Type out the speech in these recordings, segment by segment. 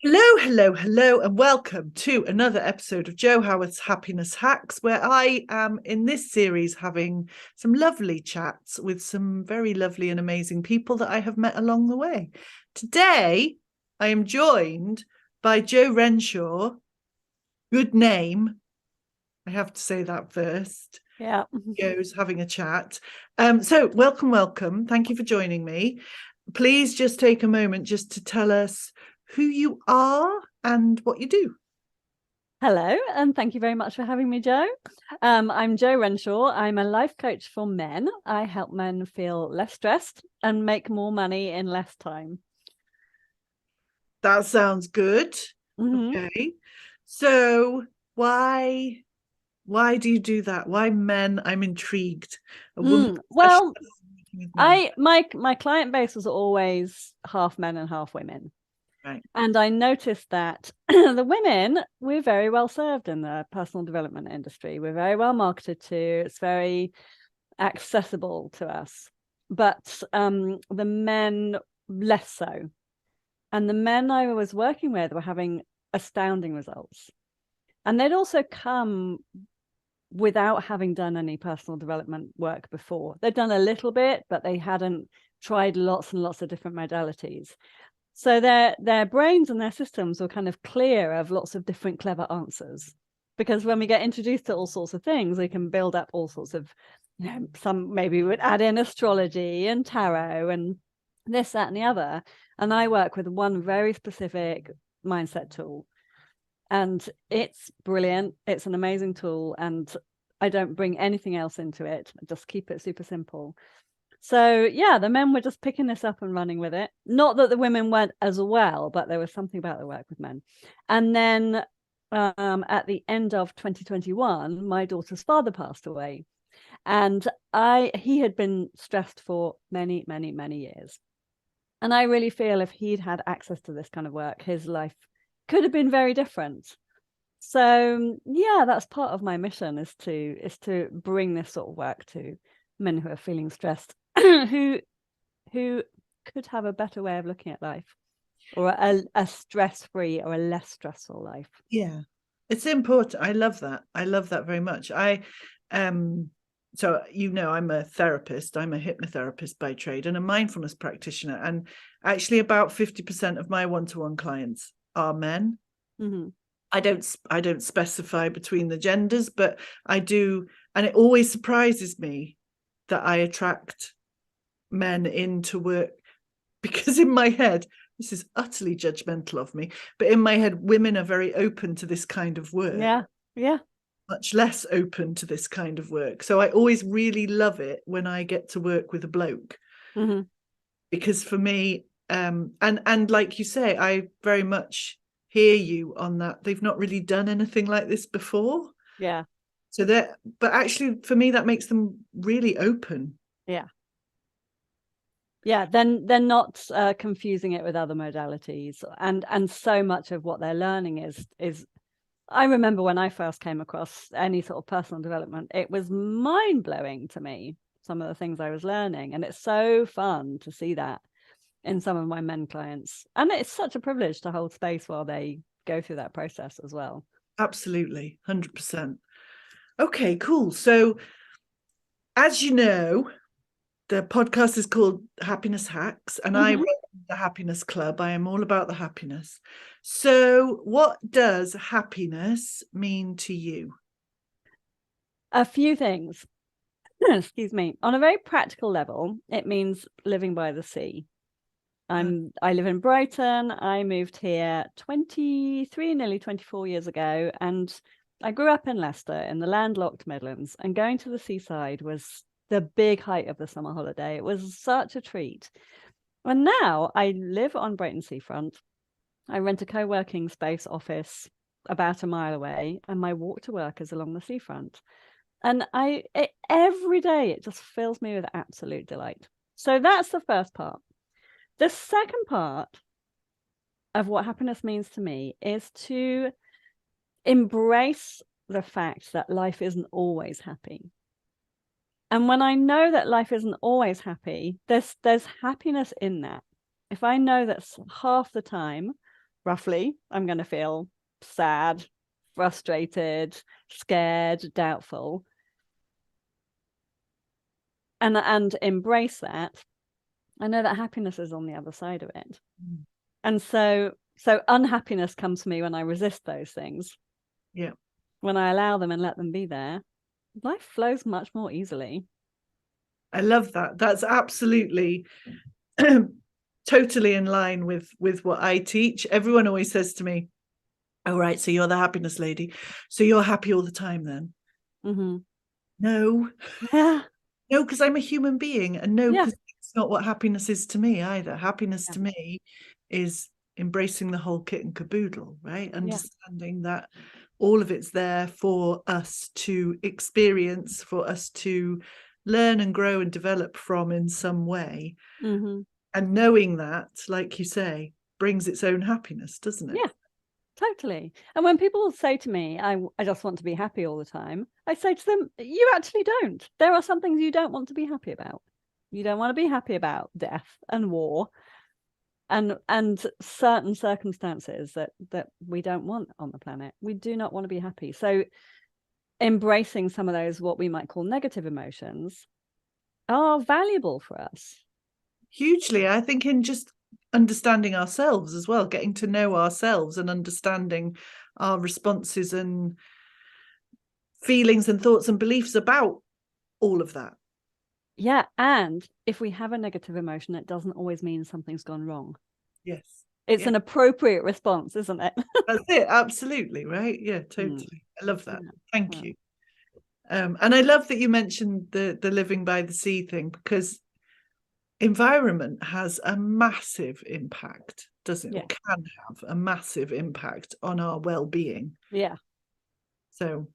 Hello, hello, hello, and welcome to another episode of Jo Howard's Happiness Hacks, where I am in this series having some lovely chats with some very lovely and amazing people that I have met along the way. Today, I am joined by Jo Renshaw. Good name. I have to say that first. Yeah. Jo's having a chat. So welcome. Thank you for joining me. Please just take a moment just to tell us who you are and what you do. Hello, and thank you very much for having me, Jo. I'm Jo Renshaw. I'm a life coach for men. I help men feel less stressed and make more money in less time. That sounds good. Mm-hmm. Okay. So why do you do that? Why men? I'm intrigued. A woman Well, working with men. my client base was always half men and half women. Right. And I noticed that the women, we're very well served in the personal development industry. We're very well marketed to. It's very accessible to us. But the men, less so. And the men I was working with were having astounding results. And they'd also come without having done any personal development work before. They'd done a little bit, but they hadn't tried lots and lots of different modalities. So their brains and their systems were kind of clear of lots of different clever answers. Because when we get introduced to all sorts of things, we can build up all sorts of, some maybe would add in astrology and tarot and this, that, and the other. And I work with one very specific mindset tool. And it's brilliant. It's an amazing tool. And I don't bring anything else into it. I just keep it super simple. So yeah, the men were just picking this up and running with it. Not that the women weren't as well, but there was something about the work with men. And then at the end of 2021, my daughter's father passed away. And he had been stressed for many, many, many years. And I really feel if he'd had access to this kind of work, his life could have been very different. So yeah, that's part of my mission is to bring this sort of work to men who are feeling stressed, who could have a better way of looking at life, or a stress-free or a less stressful life. Yeah. It's important. I love that. I love that very much. So I'm a therapist. I'm a hypnotherapist by trade and a mindfulness practitioner. And actually about 50% of my one-to-one clients are men. Mm-hmm. I don't specify between the genders, but I do, and it always surprises me that I attract men into work, because in my head, this is utterly judgmental of me, but in my head, women are very open to this kind of work. Yeah. Much less open to this kind of work. So I always really love it when I get to work with a bloke. Mm-hmm. Because for me, and like you say, I very much hear you on that. They've not really done anything like this before. Yeah. So but actually for me, that makes them really open. Yeah, then they're not confusing it with other modalities, and so much of what they're learning is. I remember when I first came across any sort of personal development, it was mind-blowing to me, some of the things I was learning, and it's so fun to see that in some of my men clients, and it's such a privilege to hold space while they go through that process as well. Absolutely, 100%. Okay, cool. So as you know, the podcast is called Happiness Hacks, and I run the Happiness Club. I am all about the happiness. So what does happiness mean to you? A few things. Excuse me. On a very practical level, it means living by the sea. I live in Brighton. I moved here 23, nearly 24 years ago, and I grew up in Leicester in the landlocked Midlands, and going to the seaside was the big height of the summer holiday. It was such a treat. And now I live on Brighton seafront. I rent a co-working space office about a mile away, and my walk to work is along the seafront. And every day it just fills me with absolute delight. So that's the first part. The second part of what happiness means to me is to embrace the fact that life isn't always happy. And when I know that life isn't always happy, there's happiness in that. If I know that half the time roughly, I'm going to feel sad, frustrated, scared, doubtful, and embrace that. I know that happiness is on the other side of it. And so unhappiness comes to me when I resist those things. Yeah. When I allow them and let them be there, life flows much more easily. I love that. That's absolutely totally in line with what I teach. Everyone always says to me, "Oh, right, so you're the happiness lady. So you're happy all the time then?" Mm-hmm. No. Yeah. No, because I'm a human being, and no, Yeah. because it's not what happiness is to me either. Happiness Yeah. to me is embracing the whole kit and caboodle, right? Understanding that all of it's there for us to experience, for us to learn and grow and develop from in some way. Mm-hmm. And knowing that, like you say, brings its own happiness, doesn't it? Yeah, totally. And when people say to me, I just want to be happy all the time, I say to them, you actually don't. There are some things you don't want to be happy about. You don't want to be happy about death and war and certain circumstances that we don't want on the planet. We do not want to be happy. So embracing some of those, what we might call negative emotions, are valuable for us. Hugely. I think in just understanding ourselves as well, getting to know ourselves and understanding our responses and feelings and thoughts and beliefs about all of that. Yeah. And if we have a negative emotion, it doesn't always mean something's gone wrong. Yes. It's an appropriate response, isn't it? That's it. Absolutely. Right. Yeah, totally. I love that. Thank Yeah. you. And I love that you mentioned the living by the sea thing, because environment has a massive impact, doesn't it? Yeah. Or can have a massive impact on our well-being. Yeah. So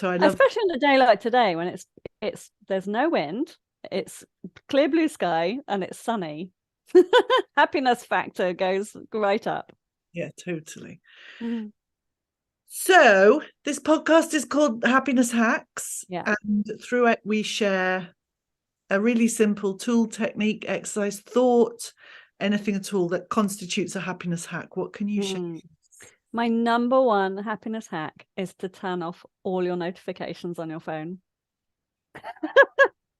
I love, especially in a day like today when it's there's no wind, it's clear blue sky, and it's sunny. Happiness factor goes right up. yeah, totally. Mm-hmm. So this podcast is called Happiness Hacks. Yeah. And through it we share a really simple tool, technique, exercise, thought, anything at all that constitutes a happiness hack. What can you share? My number one happiness hack is to turn off all your notifications on your phone.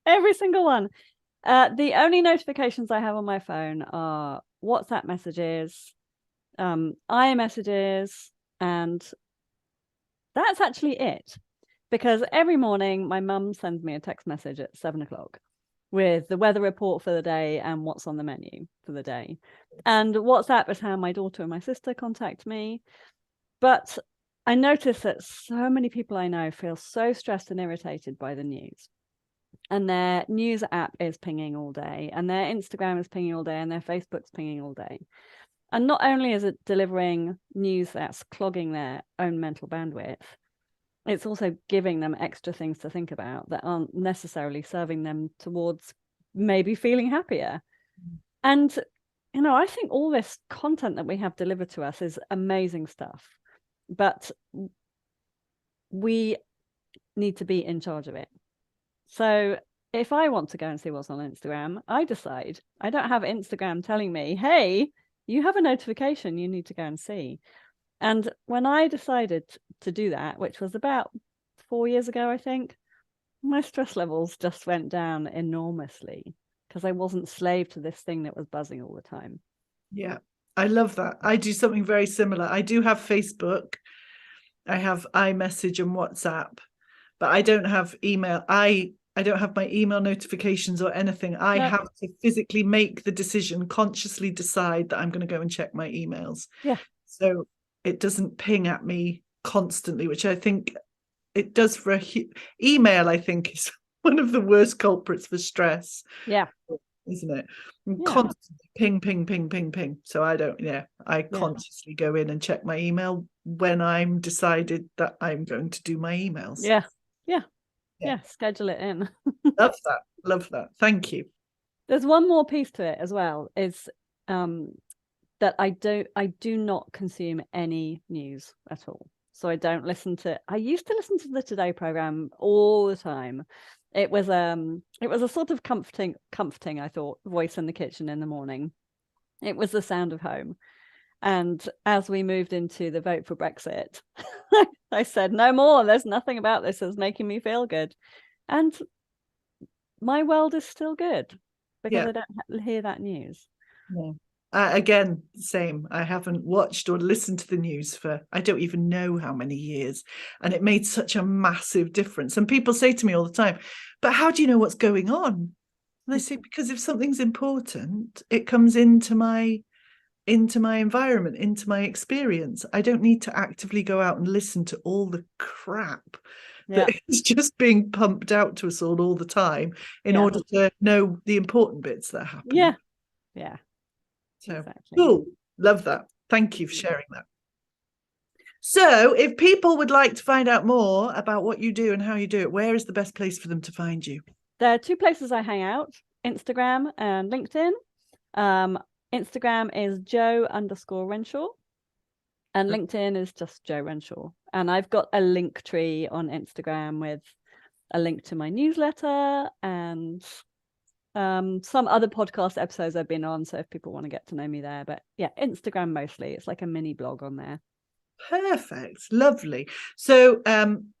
Every single one. The only notifications I have on my phone are WhatsApp messages, iMessages, and that's actually it. Because every morning my mum sends me a text message at 7 o'clock with the weather report for the day and what's on the menu for the day. And WhatsApp is how my daughter and my sister contact me. But I notice that so many people I know feel so stressed and irritated by the news. And their news app is pinging all day, and their Instagram is pinging all day, and their Facebook's pinging all day. And not only is it delivering news that's clogging their own mental bandwidth, it's also giving them extra things to think about that aren't necessarily serving them towards maybe feeling happier. And, I think all this content that we have delivered to us is amazing stuff, but we need to be in charge of it. So if I want to go and see what's on Instagram, I decide. I don't have Instagram telling me, hey, you have a notification you need to go and see. And when I decided to do that, which was about 4 years ago, I think, my stress levels just went down enormously because I wasn't slave to this thing that was buzzing all the time. Yeah, I love that. I do something very similar. I do have Facebook. I have iMessage and WhatsApp, but I don't have email. I don't have my email notifications or anything. I have to physically make the decision, consciously decide that I'm going to go and check my emails. Yeah. So it doesn't ping at me constantly, which I think it does for email. I think is one of the worst culprits for stress. Yeah. Isn't it? Constantly ping, ping, ping, ping, ping. So I consciously go in and check my email when I'm decided that I'm going to do my emails. Yeah. Schedule it in. Love that. Thank you. There's one more piece to it as well, is that I do not consume any news at all. So I used to listen to the Today program all the time. It was a sort of comforting, I thought, voice in the kitchen in the morning. It was the sound of home. And as we moved into the vote for Brexit, I said, no more. There's nothing about this that's making me feel good. And my world is still good because I don't hear that news. No. Again, same. I haven't watched or listened to the news for I don't even know how many years. And it made such a massive difference. And people say to me all the time, but how do you know what's going on? And I say, because if something's important, it comes into my environment, into my experience. I don't need to actively go out and listen to all the crap that is just being pumped out to us all the time in order to know the important bits that happen. Yeah. So cool. Love that. Thank you for sharing that. So if people would like to find out more about what you do and how you do it, where is the best place for them to find you? There are two places I hang out, Instagram and LinkedIn. Instagram is Jo_Renshaw and LinkedIn is just Jo Renshaw. And I've got a link tree on Instagram with a link to my newsletter and some other podcast episodes I've been on. So if people want to get to know me there, but yeah, Instagram mostly. It's like a mini blog on there. Perfect. Lovely. So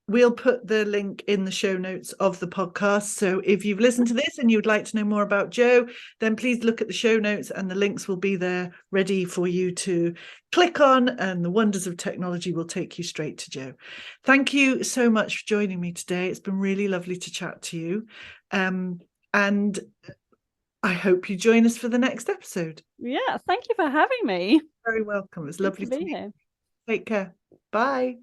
we'll put the link in the show notes of the podcast. So if you've listened to this and you'd like to know more about Jo, then please look at the show notes and the links will be there ready for you to click on, and the wonders of technology will take you straight to Jo. Thank you so much for joining me today. It's been really lovely to chat to you. And I hope you join us for the next episode. Yeah, thank you for having me. Very welcome. It's lovely to be here. Take care. Bye.